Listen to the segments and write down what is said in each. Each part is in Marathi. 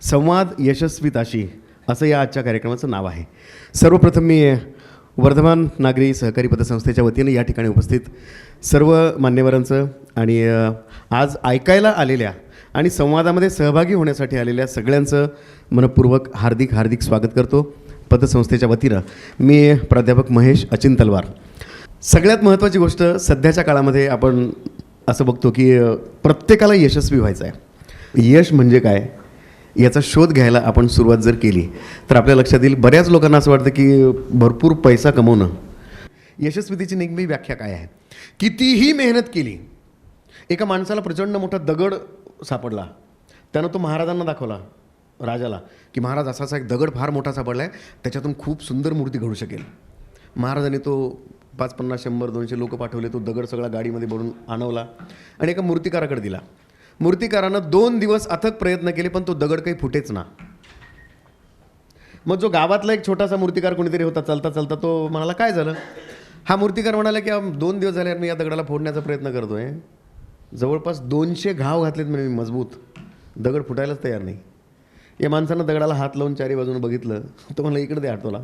संवाद यशस्विताशी असं या आजच्या कार्यक्रमाचं नाव आहे. सर्वप्रथम मी वर्धमान नागरी सहकारी पतसंस्थेच्या वतीने या ठिकाणी उपस्थित सर्व मान्यवरांचं आणि आज ऐकायला आलेल्या आणि संवादामध्ये सहभागी होण्यासाठी आलेल्या सगळ्यांचं मनपूर्वक हार्दिक स्वागत करतो. पतसंस्थेच्या वतीनं मी प्राध्यापक महेश अचिन तलवार. सगळ्यात महत्त्वाची गोष्ट सध्याच्या काळामध्ये आपण असं बघतो की प्रत्येकाला यशस्वी व्हायचं आहे. यश म्हणजे काय याचा शोध घ्यायला आपण सुरुवात जर केली तर आपल्या लक्षात येईल. बऱ्याच लोकांना असं वाटतं की भरपूर पैसा कमवणं. यशस्वीतेची नेमकी व्याख्या काय आहे? कितीही मेहनत केली. एका माणसाला प्रचंड मोठा दगड सापडला, त्यानं तो महाराजांना दाखवला, राजाला, की महाराज असा एक दगड फार मोठा सापडला आहे, त्याच्यातून खूप सुंदर मूर्ती घडू शकेल. महाराजांनी तो 5, 50, 100, 200 लोक पाठवले. तो दगड सगळा गाडीमध्ये भरून आणवला आणि एका मूर्तिकाराकडे दिला. मूर्तिकारानं 2 दिवस अथक प्रयत्न केले, पण तो दगड काही फुटेच ना. मग जो गावातला एक छोटासा मूर्तिकार कोणीतरी होता, चालता चालता तो म्हणाला, काय झालं? हा मूर्तिकार म्हणाला की 2 दिवस झाले मी या दगडाला फोडण्याचा प्रयत्न करतोय, जवळपास 200 घाव घातलेत म्हणजे मजबूत, दगड फुटायलाच तयार नाही. या माणसानं दगडाला हात लावून चारी बाजूने बघितलं. तो म्हणला, इकडे दे हातोला.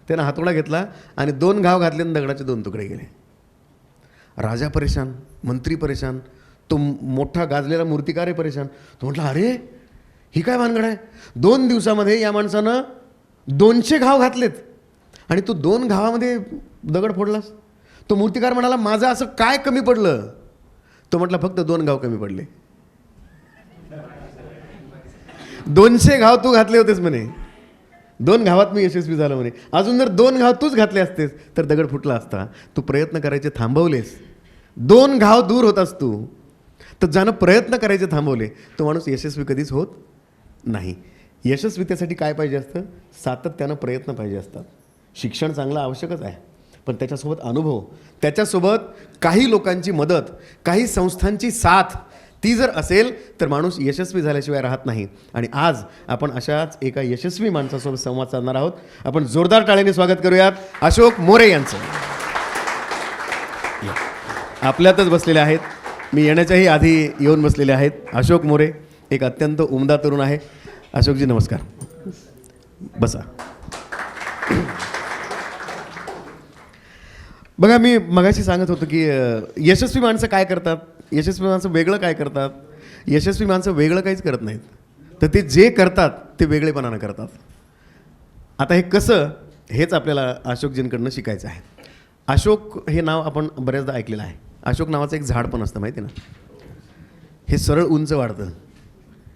त्यानं हातोडा घेतला आणि 2 घाव घातले आणि दगडाचे 2 तुकडे गेले. राजा परेशान, मंत्री परेशान, तो मोठा गाजलेला मूर्तिकार परेशान. तो म्हटला, अरे ही काय भानगड आहे? 2 दिवसामध्ये या माणसानं 200 घाव घातलेत आणि तू 2 घावामध्ये दगड फोडलास. तो मूर्तिकार म्हणाला, माझं असं काय कमी पडलं? तो म्हटला, फक्त 2 घाव कमी पडले. 200 घाव तू घातले होतेस म्हणे, 2 घावात मी यशस्वी झालो म्हणे. अजून जर 2 घाव तूच घातले असतेस तर दगड फुटला असता. तू प्रयत्न करायचे थांबवलेस, 2 घाव दूर होतास तू. तर ज्यानं प्रयत्न करायचे थांबवले तो माणूस यशस्वी कधीच होत नाही. यशस्वीतेसाठी काय पाहिजे असतं? सातत्यानं प्रयत्न पाहिजे असतात. शिक्षण चांगलं आवश्यकच आहे, पण त्याच्यासोबत अनुभव, त्याच्यासोबत काही लोकांची मदत, काही संस्थांची साथ, ती जर असेल तर माणूस यशस्वी झाल्याशिवाय राहत नाही. आणि आज आपण अशाच एका यशस्वी माणसासोबत संवाद साधणार आहोत. आपण जोरदार टाळ्याने स्वागत करूयात अशोक मोरे यांचं. आपल्यातच बसलेले आहेत, मी येण्याच्याही आधी येऊन बसलेले आहेत अशोक मोरे. एक अत्यंत उमदा तरुण आहे. अशोकजी नमस्कार, बसा. बघा, मी मगाशी सांगत होतो की यशस्वी माणसं काय करतात, यशस्वी माणसं वेगळं काय करतात. यशस्वी माणसं वेगळं काहीच करत नाहीत, तर ते जे करतात ते वेगळेपणानं करतात. आता हे कसं, हेच आपल्याला अशोकजींकडनं शिकायचं आहे. अशोक हे नाव आपण बऱ्याचदा ऐकलेलं आहे. अशोक नावाचं एक झाड पण असतं, माहिती ना. हे सरळ उंच वाढतं,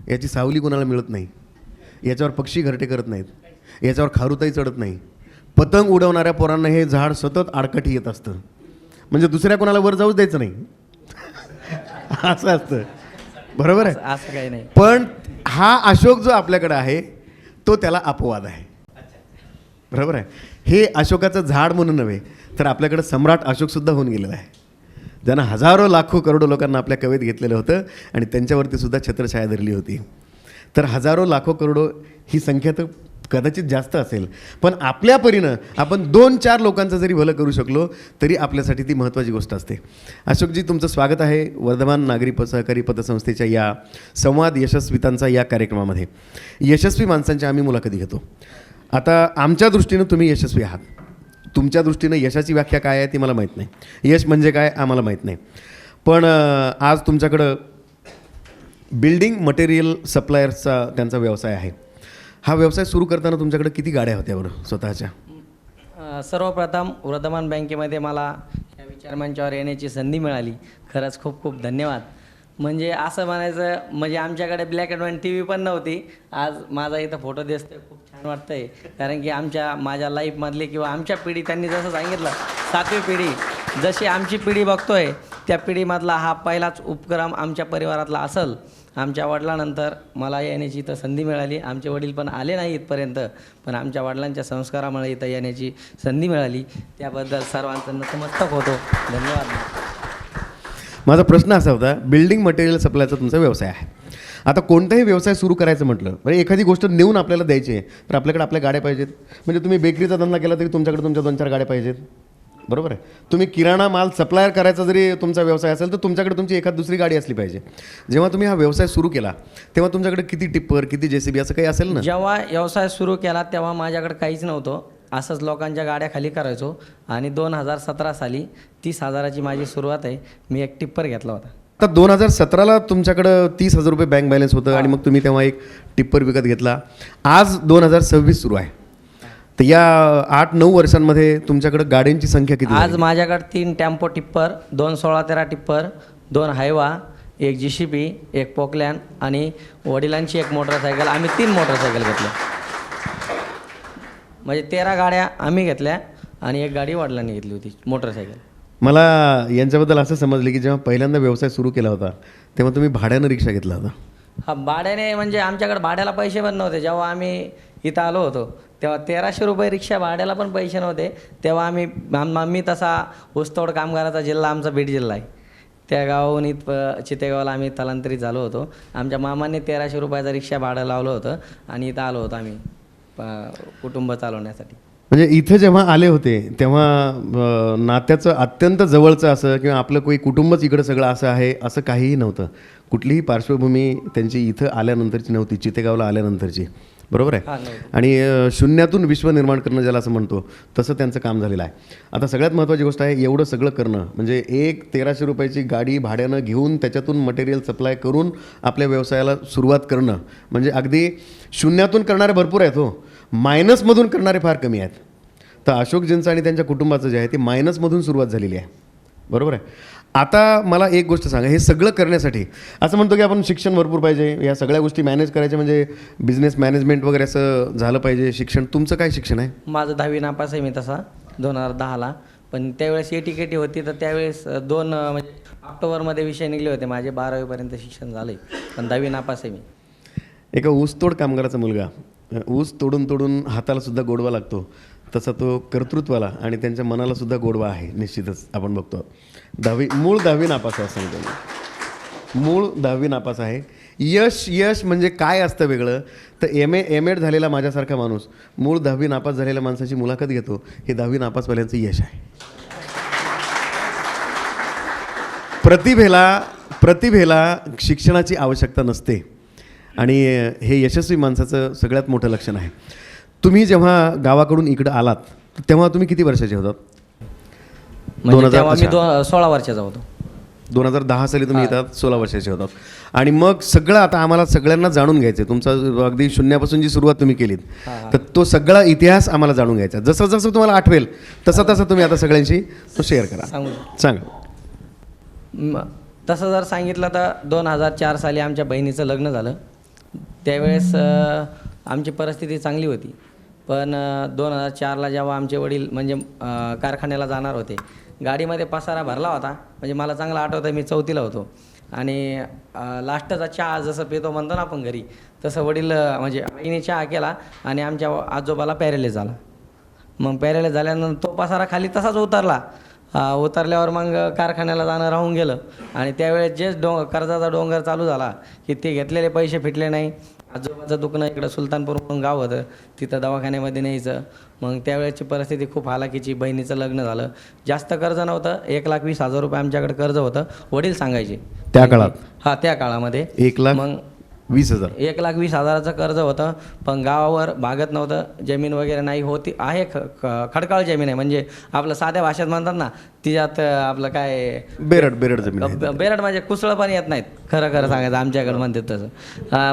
याची सावली कोणाला मिळत नाही, याच्यावर पक्षी घरटे करत नाहीत, याच्यावर खारुताई चढत नाही. पतंग उडवणाऱ्या पोरांना हे झाड सतत आडकाठी येत असतं, म्हणजे दुसऱ्या कोणाला वर जाऊच द्यायचं नाही. असं असतं, बरोबर आहे? असं काही नाही. पण हा अशोक जो आपल्याकडे आहे तो त्याला अपवाद आहे, बरोबर आहे? हे अशोकाचं झाड म्हणून नव्हे, तर आपल्याकडे सम्राट अशोकसुद्धा होऊन गेलेला आहे, ज्यानं हजारो लाखो करोडो लोकांना आपल्या कवेत घेतलेलं होतं आणि त्यांच्यावरती सुद्धा छत्रछाया धरली होती. तर हजारो लाखो करोडो ही संख्या तर कदाचित जास्त असेल, पण आपल्या परीनं आपण 2-4 लोकांचं जरी भलं करू शकलो तरी आपल्यासाठी ती महत्त्वाची गोष्ट असते. अशोकजी, तुमचं स्वागत आहे वर्धमान नागरी सहकारी पतसंस्थेच्या या संवाद यशस्वितांचा या कार्यक्रमामध्ये. यशस्वी माणसांच्या आम्ही मुलाखती घेतो. आता आमच्या दृष्टीनं तुम्ही यशस्वी आहात, तुमच्या दृष्टीनं यशाची व्याख्या काय आहे ती मला माहीत नाही, यश म्हणजे काय आम्हाला माहीत नाही. पण आज तुमच्याकडं बिल्डिंग मटेरियल सप्लायर्सचा त्यांचा व्यवसाय आहे. हा व्यवसाय सुरू करताना तुमच्याकडे किती गाड्या होत्या बरं स्वतःच्या? सर्वप्रथम वर्धमान बँकेमध्ये मला या विचारमंचावर येण्याची संधी मिळाली. खरंच खूप खूप धन्यवाद. म्हणजे असं म्हणायचं, म्हणजे आमच्याकडे ब्लॅक अँड व्हाईट TV पण नव्हती. आज माझा इथं फोटो दिसतोय, खूप छान वाटतं आहे. कारण की माझ्या लाईफमधली किंवा आमच्या पिढी, त्यांनी जसं सांगितलं 7वी पिढी, जशी आमची पिढी बघतोय त्या पिढीमधला हा पहिलाच उपक्रम आमच्या परिवारातला असेल. आमच्या वडिलांनंतर मला येण्याची इथं संधी मिळाली. आमचे वडील पण आले नाही इथपर्यंत, पण आमच्या वडिलांच्या संस्कारामुळे इथं येण्याची संधी मिळाली. त्याबद्दल सर्वांचं नतमस्तक होतो. धन्यवाद. माझा प्रश्न असा होता, बिल्डिंग मटेरियल सप्लायचा तुमचा व्यवसाय आहे. आता कोणताही व्यवसाय सुरू करायचं म्हटलं, म्हणजे एखादी गोष्ट नेऊन आपल्याला द्यायची आहे, तर आपल्याकडे आपल्या गाड्या पाहिजेत. म्हणजे तुम्ही बेकरीचा धंदा केला तरी तुमच्याकडे तुमच्या 2-4 गाड्या पाहिजेत, बरोबर आहे. तुम्ही किराणा माल सप्लायर करायचा जरी तुमचा व्यवसाय असेल तर तुमच्याकडे तुमची एखाद दुसरी गाडी असली पाहिजे. जेव्हा तुम्ही हा व्यवसाय सुरू केला तेव्हा तुमच्याकडे किती टिप्पर, किती JCB असं काही असेल ना? जेव्हा व्यवसाय सुरू केला तेव्हा माझ्याकडे काहीच नव्हतं. असंच लोकांच्या गाड्या खाली करायचो आणि 2017 साली 30,000ची माझी सुरुवात आहे. मी एक टिप्पर घेतला होता. आता 2017ला तुमच्याकडं 30,000 रुपये बँक बॅलन्स होतं आणि मग तुम्ही तेव्हा एक टिप्पर विकत घेतला. आज 2026 सुरू आहे, तर या 8-9 वर्षांमध्ये तुमच्याकडे गाड्यांची संख्या किती आज झाली? माझ्याकडे 3 टेम्पो टिप्पर, 2 16-13 टिप्पर, 2 हायवा, एक JCB, एक पोकलॅन आणि वडिलांची एक मोटरसायकल. आम्ही 3 मोटरसायकल घेतल्या. म्हणजे 13 गाड्या आम्ही घेतल्या आणि एक गाडी वडिलांनी घेतली होती मोटरसायकल. मला यांच्याबद्दल असं समजलं की जेव्हा पहिल्यांदा व्यवसाय सुरू केला होता तेव्हा तुम्ही भाड्यानं रिक्षा घेतला होता. हा, भाड्याने म्हणजे आमच्याकडे भाड्याला पैसे पण नव्हते. जेव्हा आम्ही इथं आलो होतो तेव्हा 1300 रुपये रिक्षा भाड्याला पण पैसे नव्हते. तेव्हा आम्ही तसा ऊसतोड कामगाराचा जिल्हा आमचा बीड जिल्हा आहे. त्या गावाहून इथं चितेगावला आम्ही स्थलांतरित झालो होतो. आमच्या मामाने 1300 रुपयाचा रिक्षा भाडं लावलं होतं आणि इथं आलो होतो आम्ही कुटुंब चालवण्यासाठी. म्हणजे इथं जेव्हा आले होते तेव्हा नात्याचं अत्यंत जवळचं असं किंवा आपलं कोणी कुटुंबच इकडं सगळं असं आहे असं काहीही नव्हतं. कुठलीही पार्श्वभूमी त्यांची इथं आल्यानंतरची नव्हती, चितेगावला आल्यानंतरची. बरोबर आहे. हा, नव्हतं. आणि शून्यातून विश्व निर्माण करणं ज्याला असं म्हणतो तसं त्यांचं काम झालेलं आहे. आता सगळ्यात महत्त्वाची गोष्ट आहे, एवढं सगळं करणं म्हणजे एक 1300 रुपयाची गाडी भाड्यानं घेऊन त्याच्यातून मटेरियल सप्लाय करून आपल्या व्यवसायाला सुरुवात करणं म्हणजे अगदी शून्यातून करणारे भरपूर आहेत हो, मायनसमधून करणारे फार कमी आहेत. तर अशोकजींचं आणि त्यांच्या कुटुंबाचं जे आहे ते मायनसमधून सुरुवात झालेली आहे. बरोबर आहे. आता मला एक गोष्ट सांगा, हे सगळं करण्यासाठी असं म्हणतो की आपण शिक्षण भरपूर पाहिजे, या सगळ्या गोष्टी मॅनेज करायच्या म्हणजे बिझनेस मॅनेजमेंट वगैरे असं झालं पाहिजे शिक्षण. तुमचं काय शिक्षण आहे? माझं 10वी नापास आहे मी तसा 2010ला. पण त्यावेळेस ATKT होती तर त्यावेळेस 2 म्हणजे ऑक्टोबरमध्ये विषय निघले होते माझे. 12वीपर्यंत शिक्षण झालं आहे पण 10वी नापास आहे मी. एका ऊसतोड कामगाराचा मुलगा, ऊस तोडून तोडून हाताला सुद्धा गोडवा लागतो तसा तो कर्तृत्वाला आणि त्यांच्या मनाला सुद्धा गोडवा आहे निश्चितच. आपण बघतो मूळ 10वी नापास आहे असं सांगतो मी. मूळ 10वी नापास आहे. यश म्हणजे काय असतं वेगळं तर M.Ed झालेला माझ्यासारखा माणूस मूळ 10वी नापास झालेल्या माणसाची मुलाखत घेतो, हे 10वी नापासवाल्यांचं यश आहे. प्रतिभेला शिक्षणाची आवश्यकता नसते आणि हे यशस्वी माणसाचं सगळ्यात मोठं लक्षण आहे. तुम्ही जेव्हा गावाकडून इकडं आलात तेव्हा तुम्ही किती वर्षाचे होतात? म्हणजे तेव्हा मी 16 वर्षाचा होतो. 2010 साली तुम्ही येतात, 16 वर्षाचे होतात. आणि मग सगळं आता आम्हाला सगळ्यांना जाणून घ्यायचं आहे. तुमचा अगदी शून्यापासून जी सुरुवात तुम्ही केलीत तर तो सगळा इतिहास आम्हाला जाणून घ्यायचा. जसं जसं तुम्हाला आठवेल तसं तसं तुम्ही आता सगळ्यांशी तो शेअर करा. सांगा. तसं जर सांगितलं तर 2004 साली आमच्या बहिणीचं लग्न झालं. त्यावेळेस आमची परिस्थिती चांगली होती. पण 2004ला जेव्हा आमचे वडील म्हणजे कारखान्याला जाणार होते, गाडीमध्ये पसारा भरला होता. म्हणजे मला चांगलं आठवतं आहे, मी 4थीला होतो आणि लास्टचा चहा जसं पितो म्हणतो ना आपण घरी, तसं वडील म्हणजे आईने चहा केला आणि आमच्या आजोबाला पॅरेलाइज झाला. मग पॅरेलाइज झाल्यानंतर तो पसारा खाली तसाच उतरला. उतरल्यावर मग कारखान्याला जाणं राहून गेलं आणि त्यावेळेस जे कर्जाचा डोंगर चालू झाला की ते घेतलेले पैसे फिटले नाही. आजोबाचं दुखणं, इकडं सुलतानपूर म्हणून गाव होतं, तिथं दवाखान्यामध्ये न्यायचं. मग त्यावेळेची परिस्थिती खूप हालाकीची. बहिणीचं लग्न झालं, जास्त कर्ज नव्हतं, 1,20,000 रुपये आमच्याकडे कर्ज होतं. वडील सांगायचे त्या काळात? हां, त्या काळामध्ये 1,20,000. 1,20,000चं कर्ज होतं. पण गावावर भागत नव्हतं, जमीन वगैरे नाही होती. आहे खडकाळ जमीन आहे, म्हणजे आपलं साध्या भाषेत म्हणतात ना, तिच्यात आपलं काय बेरड जमीन आहे. बेरड म्हणजे कुसळं पण येत नाहीत, खरं सांगायचं आमच्याकडे म्हणतात तसं.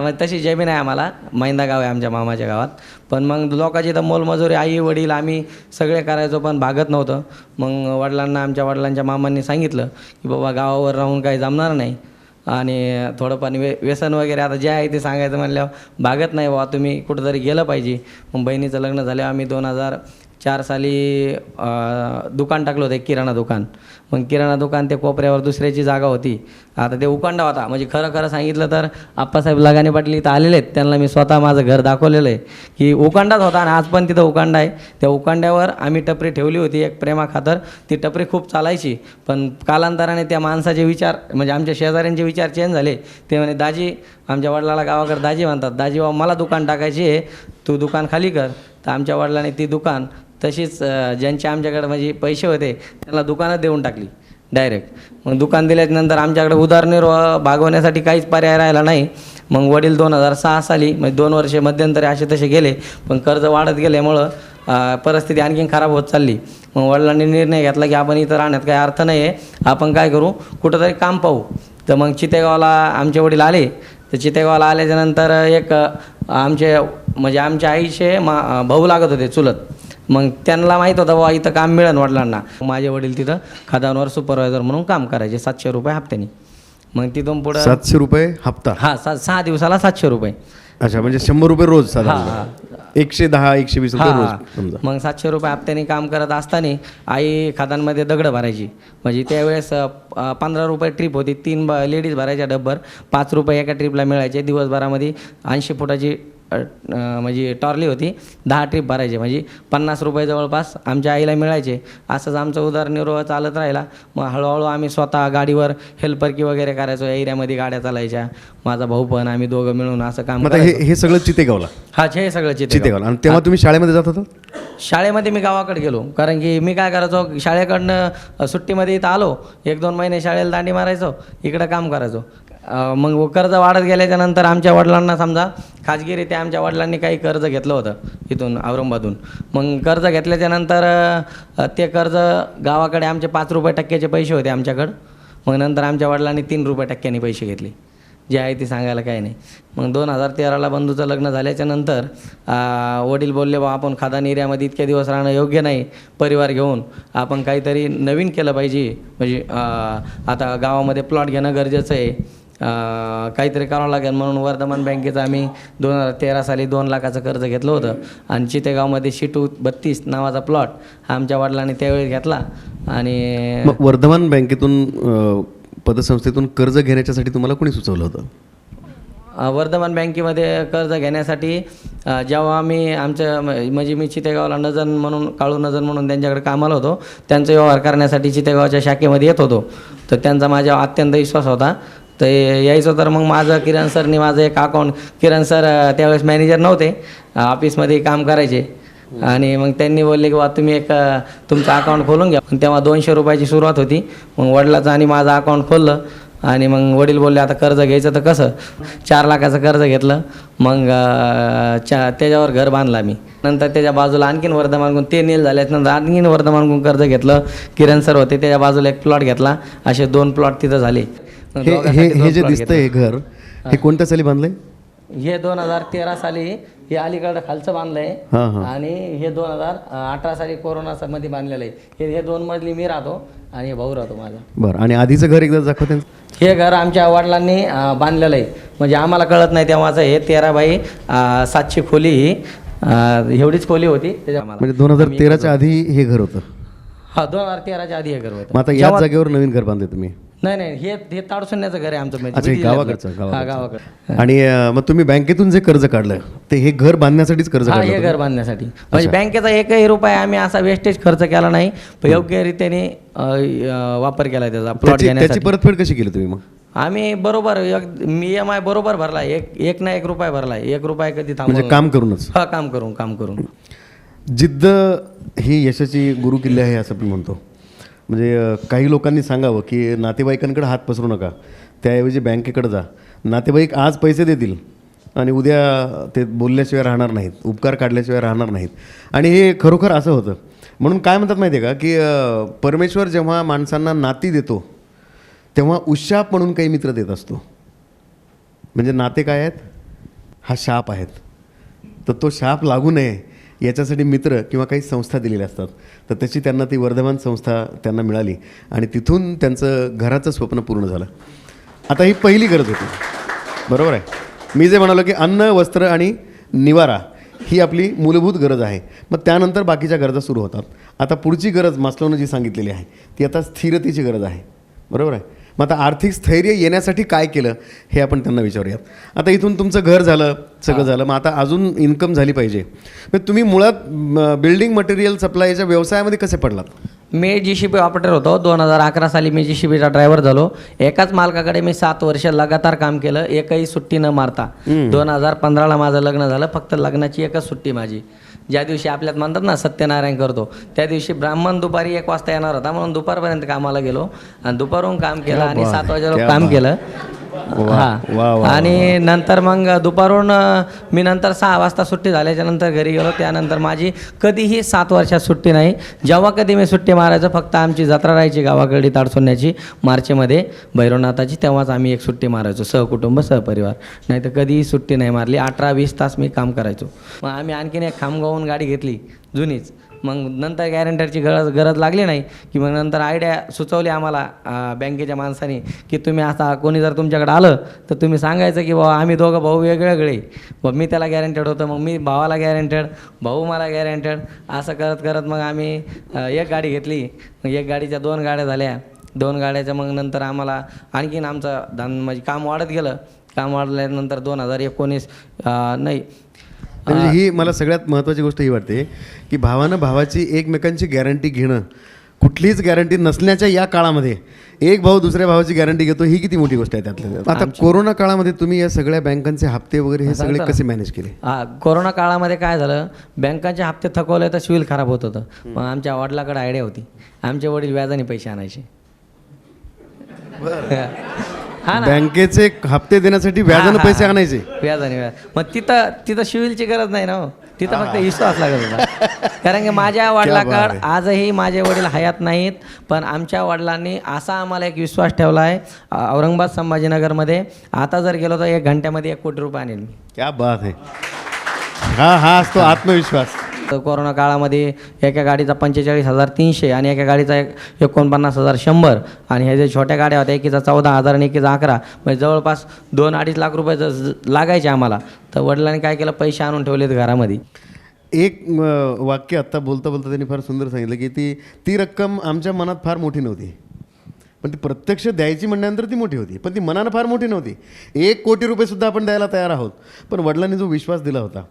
मग तशी जमीन आहे आम्हाला. मैंदा गाव आहे आमच्या मामाच्या गावात. पण मग लोकांची तर मोलमजुरी, आई वडील आम्ही सगळे करायचो पण भागत नव्हतं. मग आमच्या वडिलांच्या मामांनी सांगितलं की बाबा गावावर राहून काही जमणार नाही आणि थोडंफार व्यसन वगैरे आता जे आहे ते सांगायचं म्हणल्यावर भागत नाही बाबा, तुम्ही कुठंतरी गेलं पाहिजे. मग बहिणीचं लग्न झाल्यावर आम्ही 2004 साली दुकान टाकलं होतं, एक किराणा दुकान. मग किराणा दुकान ते कोपऱ्यावर दुसऱ्याची जागा होती. आता ते उकांडा होता. म्हणजे खरं सांगितलं तर आप्पासाहेब लगाने पाटील इथं आलेले आहेत, त्यांना मी स्वतः माझं घर दाखवलेलं आहे की उकांडाच होता आणि आज पण तिथं उकांडा आहे. त्या उकांड्यावर आम्ही टपरी ठेवली होती एक प्रेमाखातर. ती टपरी खूप चालायची, पण कालांतराने त्या माणसाचे विचार म्हणजे आमच्या शेजाऱ्यांचे विचार चेंज झाले. ते म्हणे दाजी आमच्या वडिलाला गावाकडे दाजी म्हणतात, दाजी बाबा मला दुकान टाकायची आहे, तू दुकान खाली कर. तर आमच्या वडिलांनी ती दुकान तशीच ज्यांचे आमच्याकडे म्हणजे पैसे होते त्यांना दुकानच देऊन टाकली डायरेक्ट. मग दुकान दिल्याच्यानंतर आमच्याकडे उदरनिर्वाह भागवण्यासाठी काहीच पर्याय राहिला नाही. मग वडील 2006 साली म्हणजे 2 वर्ष मध्यंतरी असे तसे गेले, पण कर्ज वाढत गेल्यामुळं परिस्थिती आणखीन खराब होत चालली. मग वडिलांनी निर्णय घेतला की आपण इथं राहण्यात काही अर्थ नाही आहे, आपण काय करू, कुठंतरी काम पाहू. तर मग चितेगावला आमचे वडील आले. तर चितेगावला आल्याच्यानंतर एक आमचे म्हणजे आमच्या आईचे भाऊ लागत होते चुलत. मग त्यांना माहीत होतं बाबा इथं काम मिळेल वडिलांना. माझे वडील तिथं खदानवर सुपरवायझर म्हणून काम करायचे 700 रुपये हप्त्याने. मग तिथून पुढं 700 रुपये हप्ता? हां, 6 दिवसाला 700 रुपये. अच्छा, म्हणजे 100 रुपये रोज साधारण. हां. 110-120 रुपये रोज हां. समजा. मग 700 रुपये हप्त्याने काम करत असताना आई खदानमध्ये दगडं भरायची. म्हणजे त्यावेळेस 15 रुपये ट्रिप होती. 3 लेडीज भरायच्या डब्बर. 5 रुपये एका ट्रिपला मिळायचे. दिवसभरामध्ये 80 फुटाची म्हणजे टॉर्ली होती. 10 ट्रिप भरायचे म्हणजे 50 रुपये जवळपास आमच्या आईला मिळायचे. असंच आमचा उदरनिर्वाह चालत राहिला. मग हळूहळू आम्ही स्वतः गाडीवर हेल्परकी वगैरे करायचो. एरियामध्ये गाड्या चालायच्या. माझा भाऊ पण, आम्ही दोघं मिळून असं काम मग करायचो. हे सगळं चितेगावला? हा, हे सगळं चितेगावला. आणि तेव्हा तुम्ही शाळेमध्ये जात होता? शाळेमध्ये मी गावाकडे गेलो, कारण की मी काय करायचो, शाळेकडनं सुट्टीमध्ये इथं आलो, 1-2 महिने शाळेला दांडी मारायचो, इकडं काम करायचो. मग कर्ज वाढत गेल्याच्यानंतर आमच्या वडिलांना समजा खाजगीरित्या आमच्या वडिलांनी काही कर्ज घेतलं होतं इथून औरंगाबादहून. मग कर्ज घेतल्याच्यानंतर ते कर्ज गावाकडे आमचे 5 रुपये टक्क्याचे पैसे होते आमच्याकडं. मग नंतर आमच्या वडिलांनी 3 रुपये टक्क्याने पैसे घेतले. जे आहे ते सांगायला काही नाही. मग 2013ला बंधूचं लग्न झाल्याच्यानंतर वडील बोलले, बा आपण खादान एरियामध्ये इतके दिवस राहणं योग्य नाही, परिवार घेऊन आपण काहीतरी नवीन केलं पाहिजे. म्हणजे आता गावामध्ये प्लॉट घेणं गरजेचं आहे, काहीतरी करावं लागेल. म्हणून वर्धमान बँकेचं आम्ही 2013 साली 2 लाखाचं कर्ज घेतलं होतं. आणि चितेगावमध्ये शिटू 32 नावाचा प्लॉट हा आमच्या वडिलांनी त्यावेळी घेतला. आणि मग वर्धमान बँकेतून पतसंस्थेतून कर्ज घेण्याच्यासाठी तुम्हाला कोणी सुचवलं होतं? वर्धमान बँकेमध्ये कर्ज घेण्यासाठी जेव्हा मी आमच्या म्हणजे मी चितेगावला नजन म्हणून, काळू नजन म्हणून त्यांच्याकडे कामाला होतो, त्यांचा व्यवहार करण्यासाठी चितेगावच्या शाखेमध्ये येत होतो. तर त्यांचा माझ्यावर अत्यंत विश्वास होता. तर यायचं तर मग माझं किरण सरनी माझं एक अकाउंट, किरण सर त्यावेळेस मॅनेजर नव्हते, ऑफिसमध्ये काम करायचे. आणि मग त्यांनी बोलले की बा तुम्ही एक तुमचं अकाउंट खोलून घ्या. तेव्हा 200 रुपयाची सुरुवात होती. मग वडिलाचं आणि माझं अकाउंट खोललं. आणि मग वडील बोलले आता कर्ज घ्यायचं तर कसं, 4 लाखाचं कर्ज घेतलं. मग त्याच्यावर घर बांधलं मी. नंतर त्याच्या बाजूला आणखीन वर्धमानकडून ते नील झाल्यानंतर आणखीन वर्धमानकडून कर्ज घेतलं. किरण सर होते, त्याच्या बाजूला एक प्लॉट घेतला. असे 2 प्लॉट तिथं झाले. हे जे दिसतंय हे घर, हे कोणत्या साली बांधलंय? हे 2013 साली हे अलीकडं खालचं बांधलं आहे. आणि हे 2018 साली कोरोनामध्ये बांधलेलं आहे. हे 2 मजली मी राहतो आणि हे भाऊ राहतो माझा. बरं, आणि आधीचं घर एकदा दाखव त्यांचं. हे घर आमच्या वडिलांनी बांधलेलं आहे. म्हणजे आम्हाला कळत नाही तेव्हाचं. हे 13 बाय 7ची खोली ही एवढीच खोली होती त्याच्या. म्हणजे 2013च्या आधी हे घर होतं? हा, 2013च्या आधी हे घर होतं. मग आता याच जागेवर नवीन घर बांधले तुम्ही? नाही, हे ताडसुन्याचं घर आहे आमचं. अच्छा, गावाकडचं. हा, गावाकडं. आणि मग तुम्ही बँकेतून जे कर्ज काढलं ते हे घर बांधण्यासाठीच कर्ज हा, काढलं? हे घर बांधण्यासाठी. म्हणजे बँकेचा 1ही रुपया आम्ही असा वेस्टेज खर्च केला नाही, पण योग्यरीत्याने वापर केला त्याचा प्लॉट त्याची घेण्यासाठी. परतफेड कशी केली तुम्ही मग? आम्ही बरोबर मी EMI बरोबर भरला. एक ना 1 रुपया भरला. 1 रुपया कधी थांबवला म्हणजे काम करूनच? हा, काम करून. जिद्द ही यशाची गुरुकिल्ली आहे असं आपण म्हणतो. म्हणजे काही लोकांनी सांगावं की नातेवाईकांकडे हात पसरू नका, त्याऐवजी बँकेकडे जा. नातेवाईक आज पैसे देतील आणि उद्या ते बोलल्याशिवाय राहणार नाहीत, उपकार काढल्याशिवाय राहणार नाहीत. आणि हे खरोखर असं होतं. म्हणून काय म्हणतात माहिती आहे का, की परमेश्वर जेव्हा माणसांना नाती देतो तेव्हा उशाप म्हणून काही मित्र देत असतो. म्हणजे नाते काय आहेत? हा शाप आहेत. तर तो शाप लागू नये याच्यासाठी मित्र किंवा काही संस्था दिलेल्या असतात. तर त्याची त्यांना ती वर्धमान संस्था त्यांना मिळाली आणि तिथून त्यांचं घराचं स्वप्न पूर्ण झालं. आता ही पहिली गरज होती, बरोबर आहे. मी जे म्हणालो की अन्न, वस्त्र आणि निवारा ही आपली मूलभूत गरज आहे. मग त्यानंतर बाकीच्या गरजा सुरू होतात. आता पुढची गरज मास्लोनं जी सांगितलेली आहे ती आता स्थिरतेची गरज आहे, बरोबर आहे. मग आता आर्थिक स्थैर्य येण्यासाठी काय केलं हे आपण त्यांना विचारूयात. आता इथून तुमचं घर झालं, सगळं झालं, मग आता अजून इन्कम झाली पाहिजे. मग तुम्ही मुळात बिल्डिंग मटेरियल सप्लायच्या व्यवसायामध्ये कसे पडलात? मी GCP ऑपरेटर होतो. 2011 साली मी GCPचा ड्रायव्हर झालो. एकाच मालकाकडे मी 7 वर्ष लगातार काम केलं, एकही सुट्टी न मारता. 2015ला माझं लग्न झालं. फक्त लग्नाची एकच सुट्टी माझी. ज्या दिवशी आपल्यात म्हणतात ना सत्यनारायण करतो, त्या दिवशी ब्राह्मण दुपारी 1 वाजता येणार होता, म्हणून दुपारपर्यंत कामाला गेलो आणि दुपारून काम केलं आणि 7 वाजेला काम केलं. हां, आणि नंतर मग दुपारून मी नंतर 6 वाजता सुट्टी झाल्याच्या नंतर घरी गेलो. त्यानंतर माझी कधीही 7 वर्षात सुट्टी नाही. जेव्हा कधी मी सुट्टी मारायचं, फक्त आमची जत्रा राहायची गावाकडे ताडसोन्याची मार्चमध्ये भैरवनाथाची, तेव्हाच आम्ही एक सुट्टी मारायचो सहकुटुंब सहपरिवार. नाही तर कधीही सुट्टी नाही मारली. 18-20 तास मी काम करायचो. मग आम्ही आणखीन एक खामगावून गाडी घेतली जुनीच. मग नंतर गॅरेंटरची गरज लागली नाही की मग नंतर आयडिया सुचवली आम्हाला बँकेच्या माणसाने की तुम्ही आता कोणी जर तुमच्याकडे आलं तर तुम्ही सांगायचं की बाबा आम्ही दोघं भाऊ वेगवेगळे. मग मी त्याला गॅरेंटेड होतं, मग मी भावाला गॅरेंटेड, भाऊ मला गॅरेंटेड. असं करत करत मग आम्ही एक गाडी घेतली. मग एक गाडीच्या 2 गाड्या झाल्या. 2 गाड्याच्या मग नंतर आम्हाला आणखीन आमचं म्हणजे काम वाढत गेलं. काम वाढल्यानंतर 2019 नाही म्हणजे ही मला सगळ्यात महत्त्वाची गोष्ट ही वाटते की भावानं भावाची एकमेकांची गॅरंटी घेणं, कुठलीच गॅरंटी नसण्याच्या या काळामध्ये एक भाऊ दुसऱ्या भावाची गॅरंटी घेतो, ही किती मोठी गोष्ट आहे त्यातल्या. आता कोरोना काळामध्ये तुम्ही या सगळ्या बँकांचे हप्ते वगैरे हे सगळे कसे मॅनेज केले? कोरोना काळामध्ये काय झालं, बँकांचे हप्ते थकवले तर सिव्हिल खराब होत होतं. मग आमच्या वडिलाकडे आयडिया होती. आमचे वडील व्याजाने पैसे आणायचे. हा ना, बँकेचे हप्ते देण्यासाठी व्याजानं पैसे आणायचे. व्याज. मग तिथं सिव्हिलची गरज नाही ना हो. तिथं फक्त विश्वास लागत होता. कारण की माझ्या वडिलाकडे आजही माझे वडील हयात नाहीत, पण आमच्या वडिलांनी असा आम्हाला एक विश्वास ठेवला आहे औरंगाबाद संभाजीनगरमध्ये. आता जर गेलो तर 1 घंट्यामध्ये 1 कोटी रुपये आणेल मी. क्या बात आहे. हा असतो आत्मविश्वास. तर कोरोना काळामध्ये एका गाडीचा 45,300 आणि एका गाडीचा 49,100 आणि ह्या जे छोट्या गाड्या होत्या एकीचा 14,000 आणि एकीचा 11, म्हणजे जवळपास 2-2.5 लाख रुपये लागायचे आम्हाला. तर वडिलांनी काय केलं, पैसे आणून ठेवलेत घरामध्ये. एक वाक्य आत्ता बोलता बोलता त्यांनी फार सुंदर सांगितलं की ती रक्कम आमच्या मनात फार मोठी नव्हती, पण ती प्रत्यक्ष द्यायची म्हणल्यानंतर ती मोठी होती, पण ती मनानं फार मोठी नव्हती. 1 कोटी रुपयेसुद्धा आपण द्यायला तयार आहोत. पण वडिलांनी जो विश्वास दिला होता,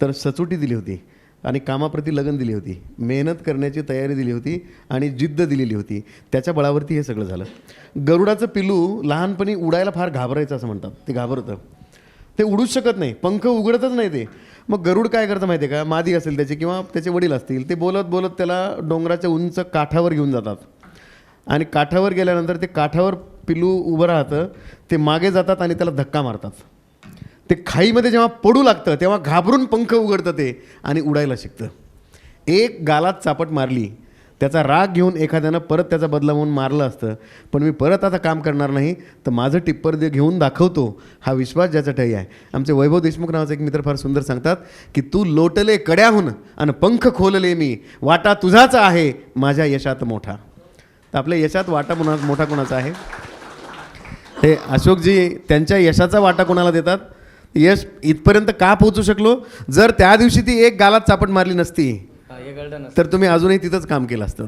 तर सचोटी दिली होती आणि कामाप्रती लगन दिली होती, मेहनत करण्याची तयारी दिली होती आणि जिद्द दिलेली होती. त्याच्या बळावरती हे सगळं झालं. गरुडाचं पिलू लहानपणी उडायला फार घाबरायचं असं म्हणतात. ते घाबरतं, ते उडूच शकत नाही, पंख उघडतच नाही ते. मग गरुड काय करतं माहिती आहे का, मादी असेल त्याची किंवा त्याचे वडील असतील, ते बोलत बोलत त्याला डोंगराच्या उंच काठावर घेऊन जातात आणि काठावर गेल्यानंतर ते काठावर पिलू उभं राहतं, ते मागे जातात आणि त्याला धक्का मारतात. ते खाईमध्ये जेव्हा पडू लागतं तेव्हा घाबरून पंख उघडतं ते आणि उडायला शिकतं. एक गालात चापट मारली, त्याचा राग घेऊन एखाद्यानं परत त्याचा बदला म्हणून मारलं असतं, पण मी परत आता काम करणार नाही, तर माझं टिप्पर जे घेऊन दाखवतो, हा विश्वास ज्याचा ठाई आहे. आमचे वैभव देशमुख नावाचे एक मित्र फार सुंदर सांगतात की तू लोटले कड्याहून आणि पंख खोलले मी, वाटा तुझाच आहे माझ्या यशात मोठा. तर आपल्या यशात वाटा मोठा कोणाचा आहे? हे अशोकजी त्यांच्या यशाचा वाटा कोणाला देतात? यश इथपर्यंत का पोहोचू शकलो, जर त्या दिवशी ती एक गालात चापट मारली नसती तर तुम्ही अजूनही तिथंच काम केलं असतं.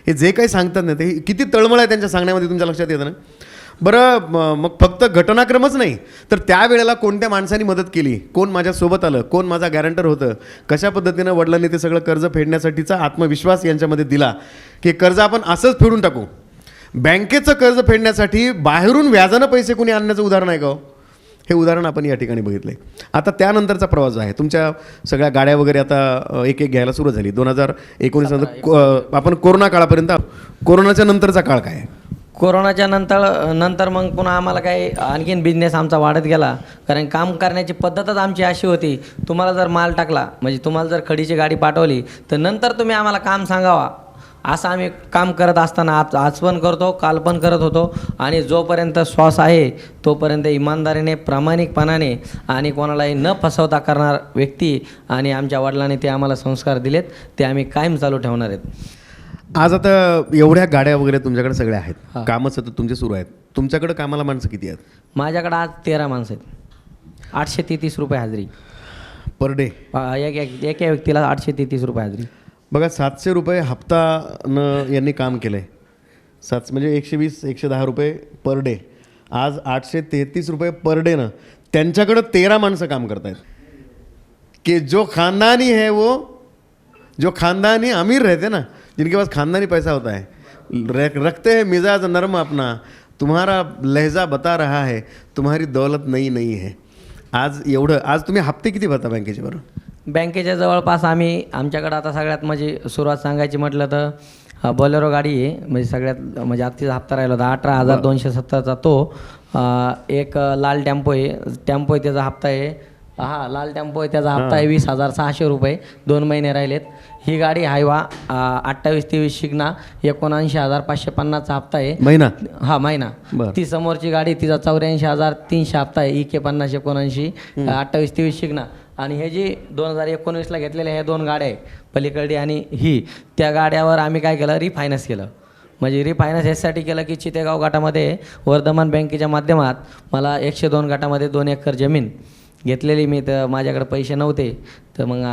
हे जे काही सांगतात ना, ते किती तळमळ आहे त्यांच्या सांगण्यामध्ये, तुमच्या लक्षात येतं ना. बरं, मग फक्त घटनाक्रमच नाही, तर त्यावेळेला कोणत्या माणसांनी मदत केली, कोण माझ्यासोबत आलं, कोण माझा गॅरंटर होतं, कशा पद्धतीनं वडिलांनी ते सगळं कर्ज फेडण्यासाठीचा आत्मविश्वास यांच्यामध्ये दिला की कर्ज आपण असंच फेडून टाकू. बँकेचं कर्ज फेडण्यासाठी बाहेरून व्याजानं पैसे कोणी आणण्याचं उदाहरण आहे का? हे उदाहरण आपण या ठिकाणी बघितलं आहे. आता त्यानंतरचा प्रवास आहे, तुमच्या सगळ्या गाड्या वगैरे आता एक एक घ्यायला सुरू झाली. 2019 नंतर आपण कोरोना काळापर्यंत, कोरोनाच्या नंतरचा काळ काय आहे? कोरोनाच्या नंतर मग पुन्हा आम्हाला काही आणखीन बिझनेस आमचा वाढत गेला. कारण काम करण्याची पद्धतच आमची अशी होती, तुम्हाला जर माल टाकला, म्हणजे तुम्हाला जर खडीची गाडी पाठवली तर नंतर तुम्ही आम्हाला काम सांगावा. असं आम्ही काम करत असताना आज पण करतो, काल पण करत होतो आणि जोपर्यंत श्वास आहे तोपर्यंत इमानदारीने, प्रामाणिकपणाने आणि कोणालाही न फसवता करणार व्यक्ती, आणि आमच्या वडिलांनी ते आम्हाला संस्कार दिलेत, ते आम्ही कायम चालू ठेवणार आहेत. आज आता एवढ्या गाड्या वगैरे तुमच्याकडे सगळ्या आहेत, कामं सतत तुमचे सुरू आहेत. तुमच्याकडे कामाला माणसं किती आहेत? माझ्याकडे आज 13 माणसं आहेत. 833 रुपये हजेरी पर डे. एका व्यक्तीला 833 रुपये हजेरी. बघा, 700 रुपये हप्तानं यांनी काम केलं आहे. 7 म्हणजे 120-110 रुपये पर डे. आज 833 रुपये पर डे ना त्यांच्याकडं 13 माणसं काम करत आहेत. की जो खानदानी है वो, जो खानदानी अमीर रहते ना, जिनके पास खानदानी पैसा होता है, रखते हैं मिजाज नरम अपना, तुम्हारा लहजा बता रहा है तुम्हारी दौलत नई नहीं है. आज एवढं, आज तुम्ही हप्ते किती भरता बँकेचे बरं? बँकेच्या जवळपास आमच्याकडं आता सगळ्यात म्हणजे सुरुवात सांगायची म्हटलं तर बोलेरो गाडी आहे, म्हणजे सगळ्यात म्हणजे आत्ताचा हप्ता राहिला होता 18,270चा तो. एक लाल टेम्पो आहे त्याचा हप्ता आहे, लाल टेम्पो आहे त्याचा हप्ता आहे 20,600 रुपये. 2 महिने राहिलेत. ही गाडी हायवा 28-23 शिकना 79,550चा हप्ता आहे महिना. महिना. ती समोरची गाडी तिचा 84,300 हप्ता आहे, EK 5079 28-23 शिकना. आणि हे जी 2019ला घेतलेल्या ह्या 2 गाड्या आहे पलीकडे आणि ही, त्या गाड्यावर आम्ही काय केलं, रिफायनान्स केलं. म्हणजे रिफायनान्स यासाठी केलं की चितेगाव गटामध्ये वर्धमान बँकेच्या माध्यमात मला 102 गटामध्ये 2 एकर जमीन घेतलेली मी, तर माझ्याकडे पैसे नव्हते, तर मग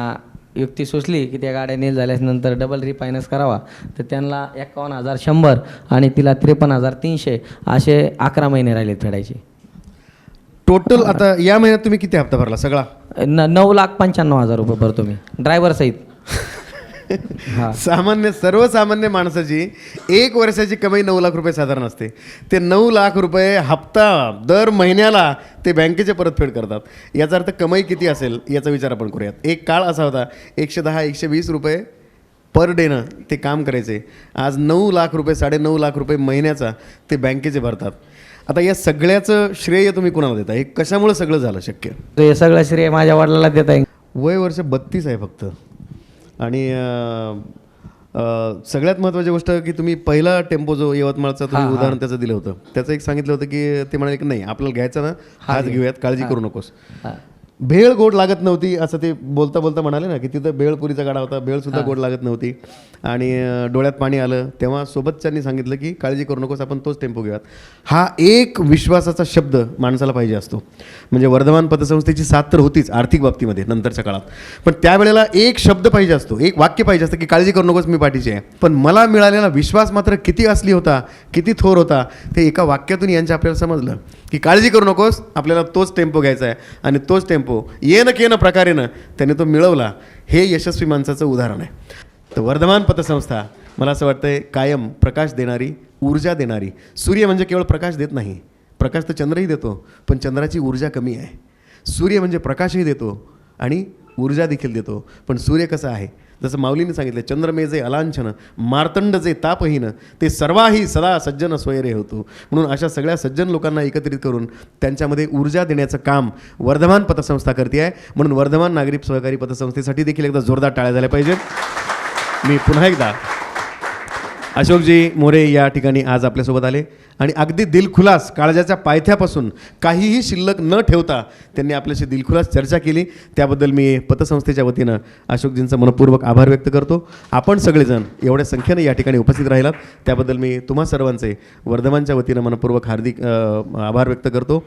युक्ती सुचली की त्या गाड्या नील झाल्यानंतर डबल रिफायनान्स करावा. तर त्यांना 51,100 आणि तिला 53,300 असे 11 महिने राहिले फेडायचे. टोटल आता या महिन्यात तुम्ही किती हप्ता भरला सगळा? 9,95,000 रुपये भरतो मी ड्रायव्हर सहित. सर्वसामान्य माणसाची 1 वर्षाची कमाई 9 लाख रुपये साधारण असते. ते 9 लाख रुपये हप्ता दर महिन्याला ते बँकेचे परतफेड करतात. याचा अर्थ कमाई किती असेल याचा विचार आपण करूयात. एक काळ असा होता 110-120 रुपये पर डेनं ते काम करायचे. आज 9 लाख रुपये 9.5 लाख रुपये महिन्याचा ते बँकेचे भरतात. आता या सगळ्याचं श्रेय तुम्ही कोणाला देता? हे कशामुळे सगळं झालं शक्य? हे सगळं श्रेय माझ्या वडिलांना देत आहे. वय वर्ष 32 आहे फक्त. आणि सगळ्यात महत्त्वाची गोष्ट की तुम्ही पहिला टेम्पो जो यवतमाळचा तुम्ही उदाहरण त्याचं दिलं होतं, त्याचं एक सांगितलं होतं की ते म्हणाले की नाही आपल्याला घ्यायचं ना, हाच घेऊयात, काळजी करू नकोस. भेळ गोड लागत नव्हती असं ते बोलता बोलता म्हणाले ना, की तिथं भेळपुरीचा गाडा होता, भेळसुद्धा गोड लागत नव्हती. आणि डोळ्यात पाणी आलं तेव्हा सोबतच्यांनी सांगितलं की काळजी करू नकोस, आपण तोच टेम्पो घेऊयात. हा एक विश्वासाचा शब्द माणसाला पाहिजे असतो. म्हणजे वर्धमान पतसंस्थेची साथ तर होतीच आर्थिक बाबतीमध्ये नंतरच्या काळात, पण त्यावेळेला एक शब्द पाहिजे असतो, एक वाक्य पाहिजे असतं की काळजी करू नकोस, मी पाठीशी आहे. पण मला मिळालेला विश्वास मात्र किती असली होता, किती थोर होता, ते एका वाक्यातून यांच्या आपल्याला समजलं की काळजी करू नकोस, आपल्याला तोच टेम्पो घ्यायचा आहे. आणि तोच टेम्पो येणं केनं प्रकारेनं त्याने तो मिळवला. हे यशस्वी माणसाचं उदाहरण आहे. तर वर्धमान पतसंस्था मला असं वाटतंय कायम प्रकाश देणारी, ऊर्जा देणारी. सूर्य म्हणजे केवळ प्रकाश देत नाही, प्रकाश तर चंद्रही देतो, पण चंद्राची ऊर्जा कमी आहे. सूर्य म्हणजे प्रकाशही देतो आणि ऊर्जा देखील देतो. पण सूर्य कसा आहे, जसं माऊलीने सांगितलं, चंद्रमेजे अलांछन मार्तंड जे तापहीन ते सर्वाही सदा सज्जन सोयरे होतो. म्हणून अशा सगळ्या सज्जन लोकांना एकत्रित करून त्यांच्यामध्ये ऊर्जा देण्याचं काम वर्धमान पतसंस्था करते आहे. म्हणून वर्धमान नागरी सहकारी पतसंस्थेसाठी देखील एकदा जोरदार टाळ्या झाल्या पाहिजेत. मी पुन्हा एकदा अशोकजी मोरे या ठिकाणी आज आपल्यासोबत आले आणि अगदी दिलखुलास काळजाच्या पायथ्यापासून काहीही शिल्लक न ठेवता त्यांनी आपल्याशी दिलखुलास चर्चा केली. त्याबद्दल मी पतसंस्थेच्या वतीनं अशोकजींचा मनपूर्वक आभार व्यक्त करतो. आपण सगळेजण एवढ्या संख्येने या ठिकाणी उपस्थित राहिलात त्याबद्दल मी तुम्हा सर्वांचे वर्धमानच्या वतीनं मनपूर्वक हार्दिक आभार व्यक्त करतो.